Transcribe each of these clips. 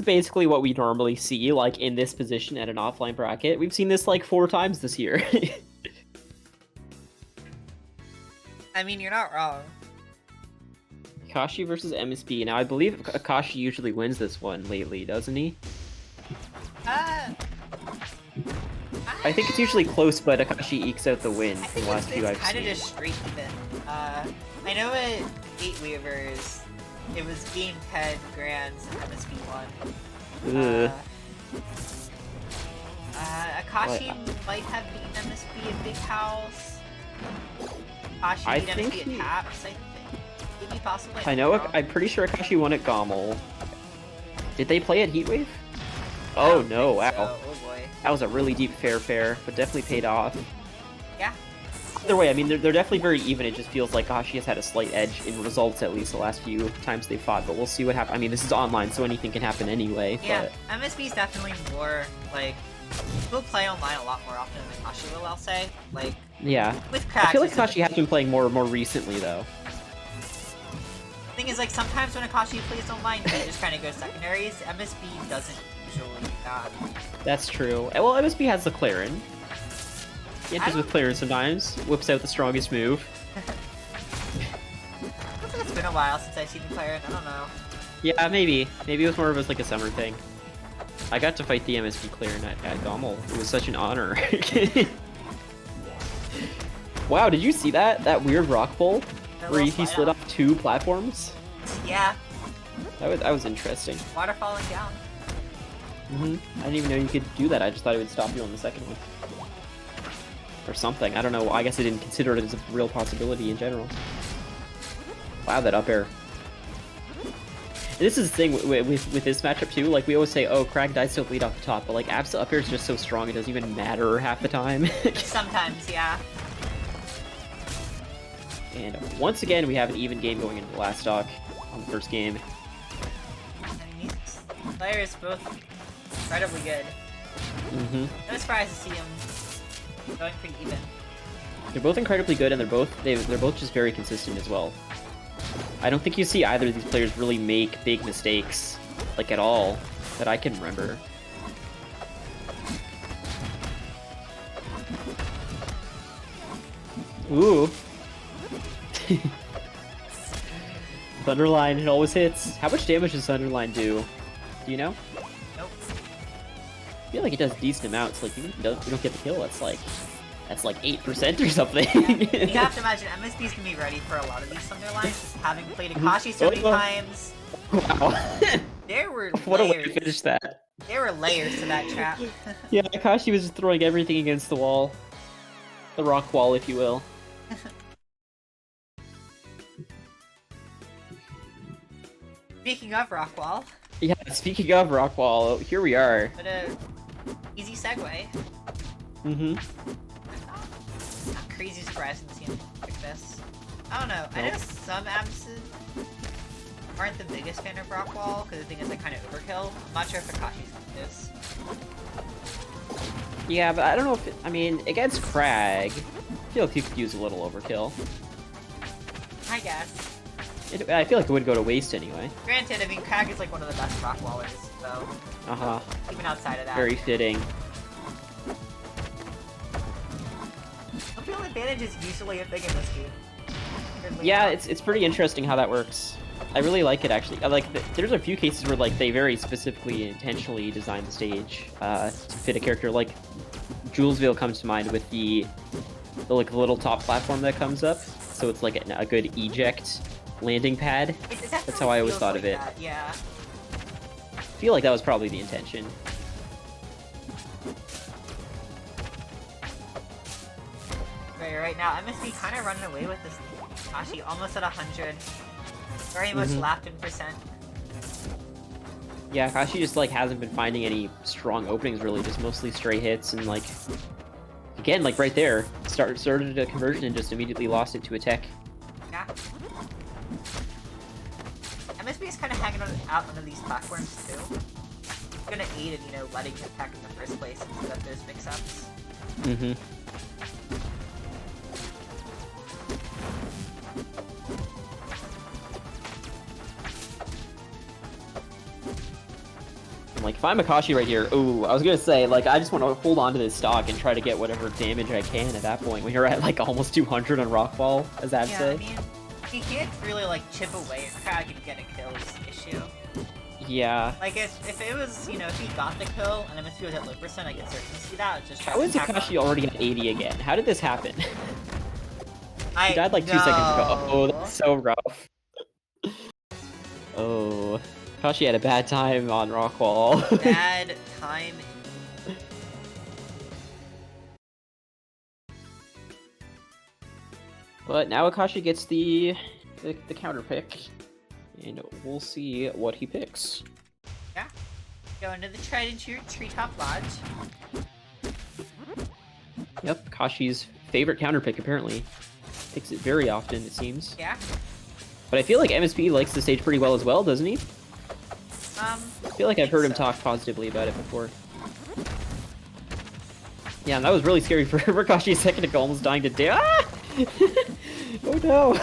basically what we normally see, like, in this position at an offline bracket. We've seen this, like, 4 times this year. I mean, you're not wrong. Akashi versus MSB. Now, I believe Akashi usually wins this one lately, doesn't he? I think it's usually close, but Akashi ekes out the win in the last few I've seen. It's kind of just straight even. I know at 8 Weavers, it was game 10 Grands and MSB won. Akashi might have beaten MSB at Big House. Akashi beat MSB at Caps, I think. Maybe possibly. I know, I'm pretty sure Akashi won at Gommel. Did they play at Heatwave? Oh no, wow. So. Oh boy. That was a really deep fair, but definitely paid off. Yeah. Either way, I mean, they're definitely very even. It just feels like Akashi has had a slight edge in results, at least the last few times they've fought, but we'll see what happens. I mean, this is online, so anything can happen anyway. Yeah, but... MSB is definitely more, like, people play online a lot more often than Akashi will, I'll say. Like, yeah. With Kragg, I feel like Akashi has been playing more recently, though. The thing is, like, sometimes when Akashi plays online, he just kind of goes secondaries. MSB doesn't usually do that. That's true. Well, MSB has the Clarin. He enters with Clarin sometimes, whips out the strongest move. I think it's been a while since I've seen the Clarin, I don't know. Yeah, maybe. Maybe it was more of like a summer thing. I got to fight the MSB Clarin at Gommel. It was such an honor. Wow, did you see that? That weird rock bowl? Where he slid off 2 platforms? Yeah. That was interesting. Water falling down. I didn't even know you could do that. I just thought it would stop you on the second one. Or something. I don't know. I guess I didn't consider it as a real possibility in general. Wow, that up air. And this is the thing with this matchup too. Like, we always say, oh, Kragg dies to lead off the top, but like, Absa up air is just so strong it doesn't even matter half the time. Sometimes, yeah. And once again, we have an even game going into the last stock on the first game. I mean, these players both incredibly good. No surprise to see them going pretty even. They're both incredibly good, and they're both just very consistent as well. I don't think you see either of these players really make big mistakes, like at all, that I can remember. Ooh. Thunderline, it always hits. How much damage does Thunderline do? Do you know? Nope. I feel like it does decent amounts. Like, even if you don't get the kill, that's like 8% or something. Yeah. You have to imagine MSB's gonna be ready for a lot of these Thunderlines, having played Akashi so many times. Wow. There were layers. What a way to finish that. There were layers to that trap. Yeah, Akashi was just throwing everything against the wall. The rock wall, if you will. Speaking of Rockwall. Yeah, speaking of Rockwall, here we are. What a easy segue. I'm crazy surprised to see him like this. I don't know. I know some Absa aren't the biggest fan of Rockwall because they think it's like kind of overkill. I'm not sure if Akashi's this. Yeah, but I don't know if I mean, against Kragg, I feel like you could use a little overkill. I guess. I feel like it would go to waste anyway. Granted, I mean, Kragg is like one of the best Rockwallers, so... Even outside of that. Very fitting. The field advantage is usually a thing in this game. Yeah, it's pretty interesting how that works. I really like it, actually. There's a few cases where, like, they very specifically, intentionally designed the stage to fit a character. Like, Julesville comes to mind with the like, little top platform that comes up. So it's, like, a good eject landing pad. That's how I always thought of it. Yeah. I feel like that was probably the intention. Right now, MSB kind of running away with this. Akashi almost at 100. Very much lapped in percent. Yeah, Akashi just like hasn't been finding any strong openings really, just mostly stray hits and like again, like right there, started a conversion and just immediately lost it to a tech. Yeah. MSB is kind of hanging out on these platforms too. It's gonna aid in, letting him attack in the first place instead of those mix-ups. like, if I'm Akashi right here, ooh, I was gonna say, like, I just want to hold on to this stock and try to get whatever damage I can at that point. When you're at, like, almost 200 on Rockfall, as Absa. Yeah, I mean, he can't really, like, chip away at Kragg and get a kill is the issue. Yeah. Like, if it was, you know, if he got the kill and MSB was at low percent, I could certainly see that. Just How is Akashi already at 80 again? How did this happen? He died like 2 know. seconds ago. Oh, that's so rough. Oh. Akashi had a bad time on Rockwall. Bad time. But now Akashi gets the counter pick. And we'll see what he picks. Yeah. Go into the tried and true Treetop Lodge. Yep, Akashi's favorite counter pick apparently. Picks it very often, it seems. Yeah. But I feel like MSB likes the stage pretty well as well, doesn't he? I feel like I've heard him talk positively about it before. Yeah, and that was really scary for Akashi a second ago, almost dying to dare. Ah! Oh no!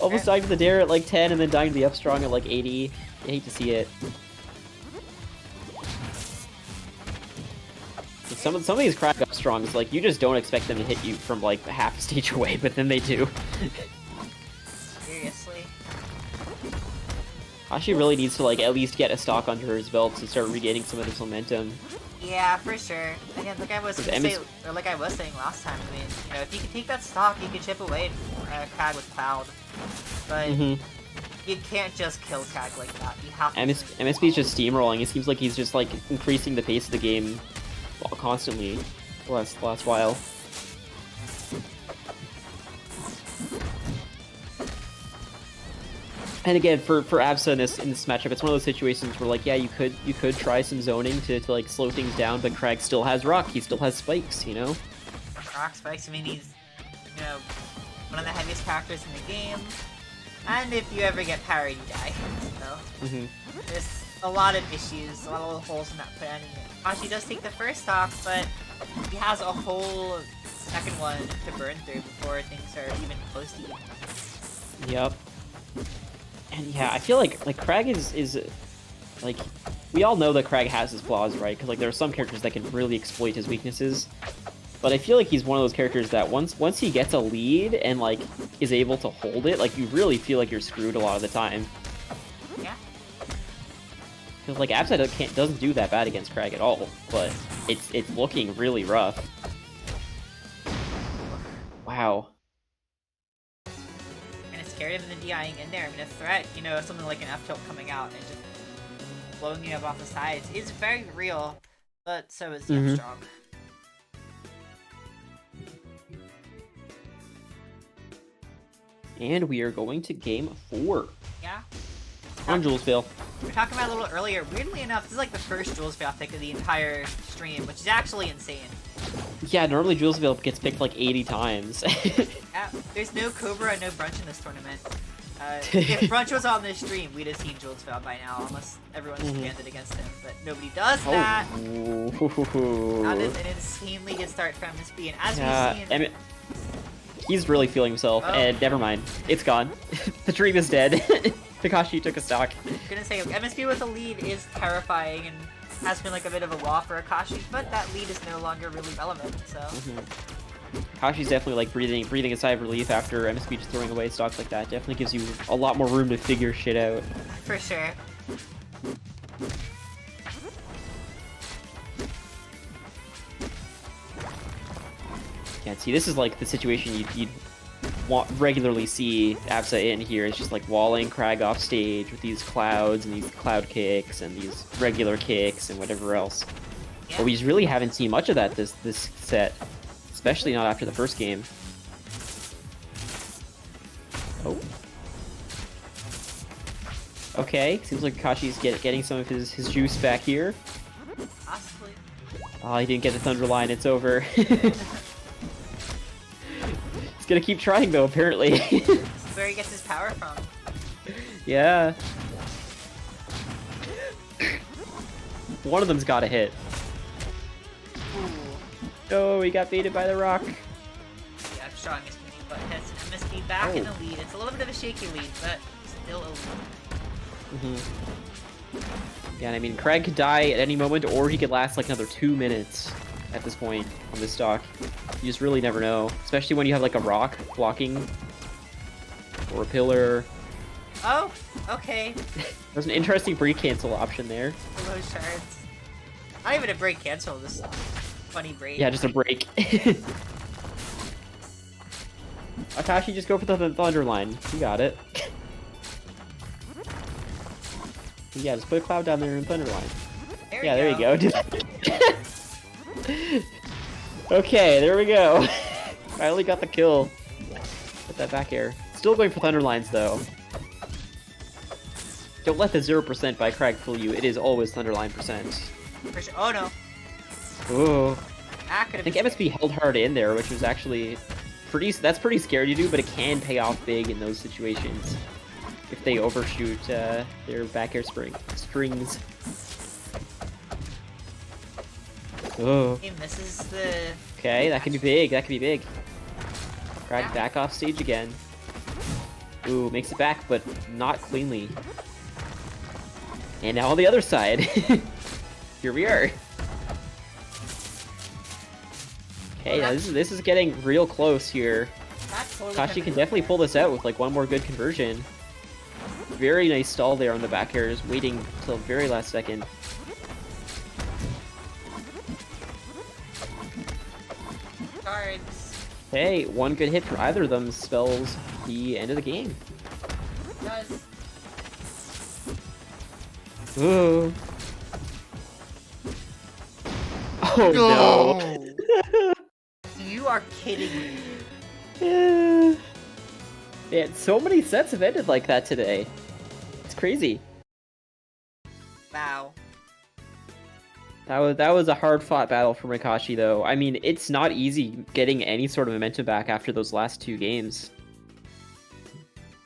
Almost dying to the dare at like 10 and then dying to the up strong at like 80. I hate to see it. Some of these Kragg up strongs, like, you just don't expect them to hit you from like half a stage away, but then they do. Seriously. Akashi really needs to like at least get a stock under his belt to start regaining some of this momentum. Yeah, for sure. Again, like I was saying last time, I mean, you know, if you could take that stock, you could chip away Kragg with Cloud. But you can't just kill Kragg like that. You have to. MSB's just steamrolling. It seems like he's just like increasing the pace of the game constantly the last while. And again, for Absa in this matchup, it's one of those situations where, like, yeah, you could try some zoning to like slow things down, but Kragg still has rock, he still has spikes, you know. Rock spikes. I mean, he's, you know, one of the heaviest characters in the game, and if you ever get parried, you die. So there's a lot of issues, a lot of little holes in that plan. Akashi does take the first stock, but he has a whole second one to burn through before things are even close to you. Yep. And yeah, I feel like Kragg is like, we all know that Kragg has his flaws, right? Because like there are some characters that can really exploit his weaknesses, but I feel like he's one of those characters that once he gets a lead and like is able to hold it, like you really feel like you're screwed a lot of the time. Yeah. Because like Absa doesn't do that bad against Kragg at all, but it's looking really rough. Wow. Scared of the DIing in there. I mean, a threat, you know, something like an F-tilt coming out and just blowing you up off the sides is very real, but so is the F-strong. And we are going to game 4. Yeah. On Jules Fail. We were talking about it a little earlier. Weirdly enough, this is like the first Jules Fail pick of the entire stream, which is actually insane. Yeah, normally Jules Fail gets picked like 80 times. Yeah, there's no Cobra and no Brunch in this tournament. If Brunch was on this stream, we'd have seen Jules Fail by now, unless everyone's banded against him, but nobody does that. That is an insanely good start from MSB, and as we've seen... He's really feeling himself, and never mind. It's gone. The dream is dead. Akashi took a stock. I'm gonna say, MSB with a lead is terrifying, and has been like a bit of a wall for Akashi, but that lead is no longer really relevant, so... Akashi's definitely like breathing a sigh of relief after MSB just throwing away stocks like that. Definitely gives you a lot more room to figure shit out. For sure. Yeah, see, this is like the situation you'd regularly see Absa in here. It's just like walling Kragg off stage with these clouds and these cloud kicks and these regular kicks and whatever else. Yeah. But we just really haven't seen much of that this set, especially not after the first game. Oh. Okay, seems like Akashi's getting some of his juice back here. Possibly. Oh, he didn't get the Thunder Line. It's over. He's gonna keep trying though, apparently. This is where he gets his power from. Yeah. One of them's gotta hit. Ooh. Oh, he got baited by the rock. Yeah, strong is winning, but has MSB back in the lead. It's a little bit of a shaky lead, but still a lead. Yeah, and I mean, Kragg could die at any moment, or he could last like another 2 minutes at this point on this stock. You just really never know, especially when you have like a rock blocking or a pillar. Oh, okay. There's an interesting break cancel option there. Low shards. Not even a break cancel, this funny break. Yeah, just a break. Akashi, just go for the thunder line. You got it. Yeah, just put a cloud down there and thunder line. There you go. Do that. Okay, there we go. Finally got the kill. Get that back air. Still going for thunder lines though. Don't let the 0% by Kragg fool you. It is always thunderline percent. For sure. Oh no. Ooh. I think MSB held hard in there, which was actually that's pretty scary to do, but it can pay off big in those situations if they overshoot their back air strings. Oh. He misses the... Okay, that could be big. That could be big. Kragg back off stage again. Ooh, makes it back, but not cleanly. And now on the other side. Here we are. Okay, now this is getting real close here. Akashi can definitely pull this out with like one more good conversion. Very nice stall there on the back air, just waiting till the very last second. Cards. Hey, one good hit for either of them spells the end of the game. Does. Ooh. Oh no! You are kidding me. Man, so many sets have ended like that today. It's crazy. Wow. That was a hard-fought battle for Akashi, though. I mean, it's not easy getting any sort of momentum back after those last 2 games.